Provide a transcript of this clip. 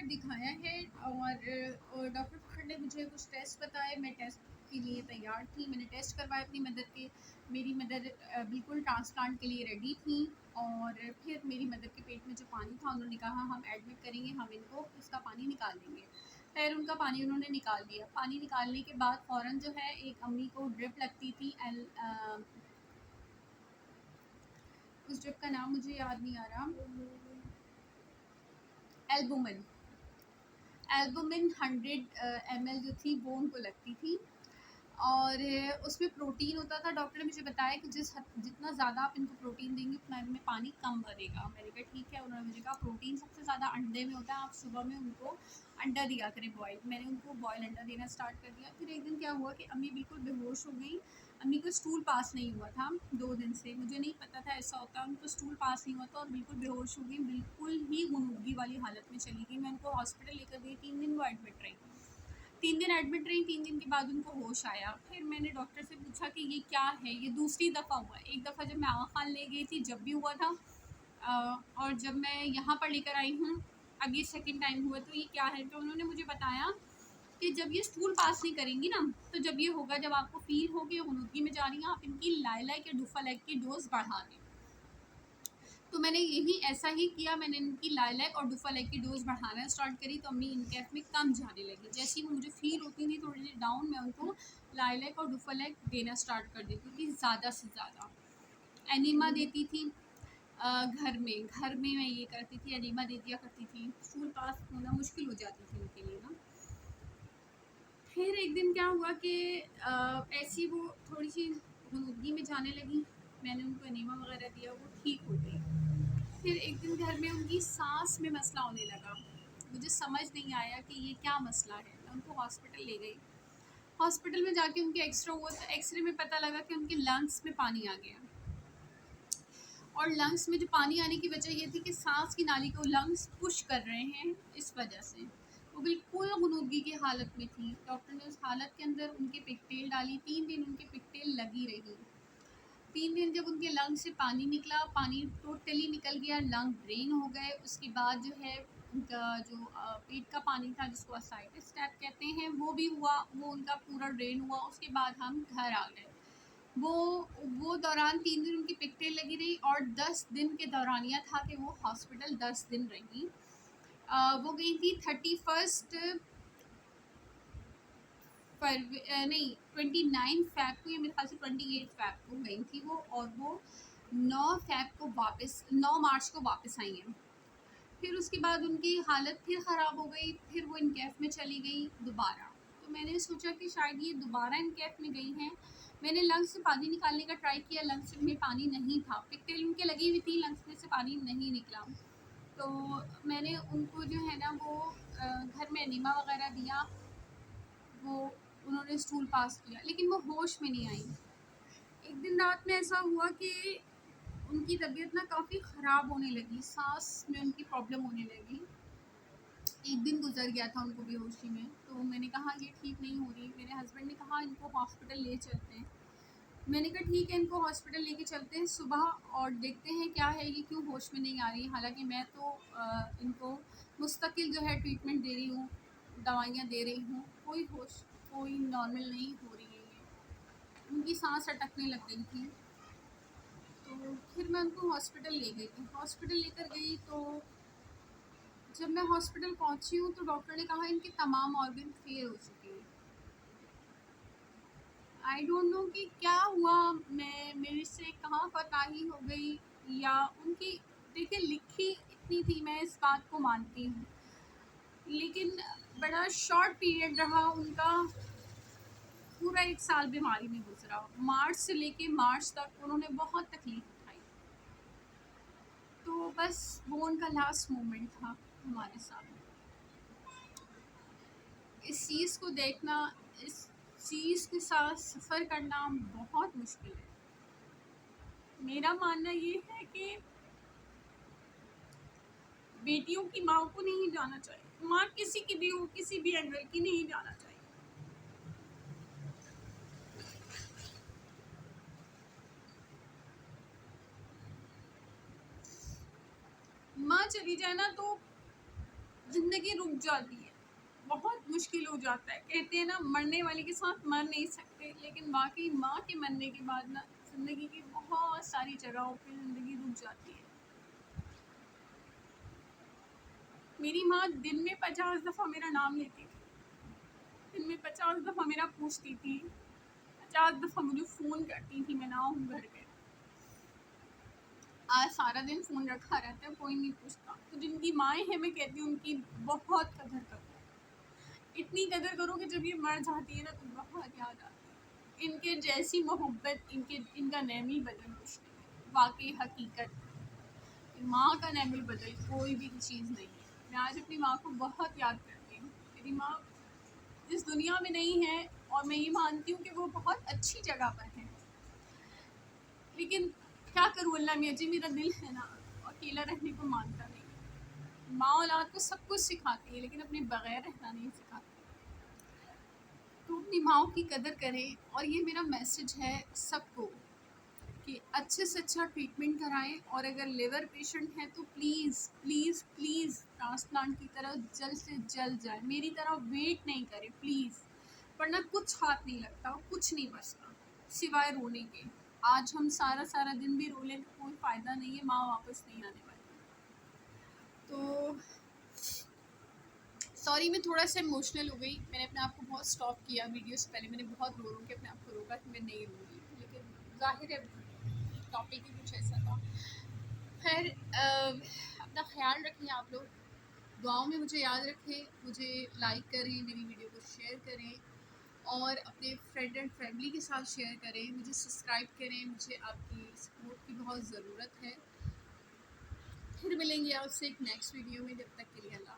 दिखाया है और डॉक्टर फ़खर ने मुझे कुछ टेस्ट बताए। मैं टेस्ट के लिए तैयार थी, मैंने टेस्ट करवाए अपनी मदर के। मेरी मदर बिल्कुल ट्रांसप्लांट के लिए रेडी थी। और फिर मेरी मदर के पेट में जो पानी था उन्होंने कहा हम एडमिट करेंगे, हम इनको इसका पानी निकाल देंगे। खैर उनका पानी उन्होंने निकाल दिया। पानी निकालने के बाद फ़ौरन जो है एक अम्मी को ड्रिप लगती थी। उस ड्रिप का नाम मुझे याद नहीं आ रहा। एल्बुमिन। एल्बुमिन 100 ml जो थी वो उनको लगती थी। और उसमें प्रोटीन होता था। डॉक्टर ने मुझे बताया कि जितना ज़्यादा आप इनको प्रोटीन देंगे उतना इनमें पानी कम भरेगा। मैंने कहा ठीक है। उन्होंने मुझे कहा प्रोटीन सबसे ज़्यादा अंडे में होता है, आप सुबह में उनको अंडा दिया करें बॉयल। मैंने उनको बॉयल अंडा देना स्टार्ट कर दिया। फिर एक दिन क्या हुआ कि अम्मी बिल्कुल बेहोश हो गई। अम्मी को स्टूल पास नहीं हुआ था 2 दिन से। मुझे नहीं पता था ऐसा होता है। उनको स्टूल पास नहीं हुआ था और बिल्कुल बेहोश हो गई, बिल्कुल ही गुनूदगी वाली हालत में चली गई। मैं उनको हॉस्पिटल लेकर गई, 3 दिन वो एडमिट रही। 3 दिन एडमिट रही। 3 दिन के बाद उनको होश आया। फिर मैंने डॉक्टर से पूछा कि ये क्या है? ये दूसरी दफ़ा हुआ है। एक दफ़ा जब मैं आगा खान ले गई थी जब भी हुआ था, और जब मैं यहाँ पर लेकर आई हूँ अब ये सेकंड टाइम हुआ। तो ये क्या है? तो उन्होंने मुझे बताया कि जब ये स्टूल पास नहीं करेंगी ना, तो जब ये होगा, जब आपको फ़ील हो कि गुनूदगी में जा रही हैं, आप इनकी लाइलैक या डुफालैक की डोज़ बढ़ा दें। तो मैंने यही ऐसा ही किया। मैंने इनकी लाइलैक और डुफालैक की डोज़ बढ़ाना स्टार्ट करी तो अम्मी इनकैफ में कम जाने लगी। जैसे ही वो मुझे फ़ील होती थी थोड़ी सी डाउन, मैं उनको लाइलैक और डुफालैक देना स्टार्ट कर देती थी ज़्यादा से ज़्यादा। एनीमा देती थी। घर में मैं ये करती थी, एनीमा दे दिया करती थी। स्टूल पास होना मुश्किल हो जाती थी उनके लिए ना। फिर एक दिन क्या हुआ कि ऐसी वो थोड़ी सी गुनूदगी में जाने लगी। मैंने उनको एनीमा वगैरह दिया, वो ठीक हो गई। फिर एक दिन घर में उनकी सांस में मसला होने लगा। मुझे समझ नहीं आया कि ये क्या मसला है। मैं उनको हॉस्पिटल ले गई। हॉस्पिटल में जाके उनके एक्सरे हुआ तो एक्सरे में पता लगा कि उनके लंग्स में पानी आ गया। और लंग्स में जो पानी आने की वजह ये थी कि सांस की नाली को लंग्स पुश कर रहे हैं, इस वजह से वो बिल्कुल गुनूदगी की हालत में थी। डॉक्टर ने उस हालत के अंदर उनके पिगटेल डाली। 3 दिन उनके पिगटेल लगी रही। 3 दिन जब उनके लंग से पानी निकला, पानी टोटली निकल गया, लंग ड्रेन हो गए। उसके बाद जो है उनका जो पेट का पानी था जिसको असाइटिस टाइप कहते हैं वो भी हुआ, वो उनका पूरा ड्रेन हुआ। उसके बाद हम घर आ गए। वो वो दौरान 3 दिन उनकी पिगटेल लगी रही और 10 दिन के दौरानिया था कि वो हॉस्पिटल 10 दिन रही। वो गई थी 31 नहीं 29 फ़ैब को, या मेरे ख्याल से 28 फ़ैब को गई थी वो। और वो 9 मार्च को वापस आई हैं। फिर उसके बाद उनकी हालत फिर ख़राब हो गई। फिर वो इनकैफ में चली गई दोबारा। तो मैंने सोचा कि शायद ये दोबारा इनकैफ में गई हैं। मैंने लंग्स से पानी निकालने का ट्राई किया, लंग्स में पानी नहीं था। पिगटेल उनके लगी हुई थी, लंग्स में से पानी नहीं निकला। तो मैंने उनको जो है ना वो घर में एनीमा वगैरह दिया। वो उन्होंने स्टूल पास किया लेकिन वो होश में नहीं आई। एक दिन रात में ऐसा हुआ कि उनकी तबीयत ना काफ़ी ख़राब होने लगी, सांस में उनकी प्रॉब्लम होने लगी। एक दिन गुजर गया था उनको बेहोशी में। तो मैंने कहा ये ठीक नहीं हो रही। मेरे हस्बैंड ने कहा इनको हॉस्पिटल ले चलते हैं। मैंने कहा ठीक है, इनको हॉस्पिटल लेके चलते हैं सुबह और देखते हैं क्या है, ये क्यों होश में नहीं आ रही। हालांकि मैं तो इनको मुस्तकिल जो है ट्रीटमेंट दे रही हूँ, दवाइयाँ दे रही हूँ, कोई नॉर्मल नहीं हो रही है ये। उनकी सांस अटकने लग गई थी। तो फिर मैं उनको हॉस्पिटल ले गई थी। हॉस्पिटल लेकर गई तो जब मैं हॉस्पिटल पहुंची हूँ तो डॉक्टर ने कहा इनके तमाम ऑर्गन फेल हो चुके हैं। आई डोंट नो कि क्या हुआ, मेरे से कहाँ कोताही हो गई या उनकी। देखिए लिखी इतनी थी, मैं इस बात को मानती हूँ, लेकिन बड़ा शॉर्ट पीरियड रहा उनका। पूरा 1 साल बीमारी में गुजरा। मार्च से लेके मार्च तक उन्होंने बहुत तकलीफ उठाई। तो बस वो उनका लास्ट मोमेंट था हमारे साथ। इस चीज़ को देखना, इस चीज़ के साथ सफ़र करना बहुत मुश्किल है। मेरा मानना ये है कि बेटियों की माँ को नहीं जाना चाहिए। माँ किसी की भी हो, किसी भी एंगल की नहीं जाना चाहिए। माँ चली जाए ना तो ज़िंदगी रुक जाती है, बहुत मुश्किल हो जाता है। कहते हैं ना, मरने वाले के साथ मर नहीं सकते, लेकिन वाक़ई माँ के मरने के बाद ना ज़िंदगी की बहुत सारी जगहों पे ज़िंदगी रुक जाती है। मेरी माँ दिन में 50 दफ़ा मेरा नाम लेती थी, दिन में 50 दफ़ा मेरा पूछती थी, 50 दफ़ा मुझे फ़ोन करती थी, मैं ना हूँ घर पे। आज सारा दिन फ़ोन रखा रहता है, कोई नहीं पूछता। तो जिनकी माएँ हैं, मैं कहती हूँ उनकी बहुत कदर करो। इतनी कदर करो कि जब ये मर जाती है ना तो बहुत याद आती है। इनके जैसी मोहब्बत, इनका नेम बदल कुछ नहीं है। वाक़ई हकीकत, माँ का नेम बदल कोई भी चीज़ नहीं है। मैं आज अपनी माँ को बहुत याद करती हूँ। मेरी माँ इस दुनिया में नहीं है और मैं ये मानती हूँ कि वो बहुत अच्छी जगह पर है, लेकिन क्या करूँ अल्लाह मियाँ जी, मेरा दिल है ना अकेला रहने को मानता नहीं। माँ औलाद को सब कुछ सिखाती है, लेकिन अपने बगैर रहना नहीं सिखाती। तो अपनी माँओं की कदर करें, और ये मेरा मैसेज है सबको कि अच्छे से अच्छा ट्रीटमेंट कराएं, और अगर लिवर पेशेंट है तो प्लीज़ प्लीज़ प्लीज़ ट्रांसप्लांट की तरफ जल्द से जल्द जाए। मेरी तरह वेट नहीं करें प्लीज़, वरना कुछ हाथ नहीं लगता, कुछ नहीं बचता सिवाय रोने के। आज हम सारा सारा दिन भी रो लें तो कोई फ़ायदा नहीं है, माँ वापस नहीं आने वाली। तो सॉरी, मैं थोड़ा सा इमोशनल हो गई। मैंने अपने आप को बहुत स्टॉप किया वीडियो से पहले, मैंने बहुत रो के अपने आप को रोका कि मैं नहीं रूँगी, लेकिन ज़ाहिर है टॉपिक ही कुछ ऐसा था। खैर, अपना ख्याल रखें आप लोग, दुआओं में मुझे याद रखें, मुझे लाइक करें, मेरी वीडियो को शेयर करें, और अपने फ्रेंड एंड फैमिली के साथ शेयर करें, मुझे सब्सक्राइब करें। मुझे आपकी सपोर्ट की बहुत ज़रूरत है। फिर मिलेंगे आपसे एक नेक्स्ट वीडियो में, जब तक के लिए अल्लाह।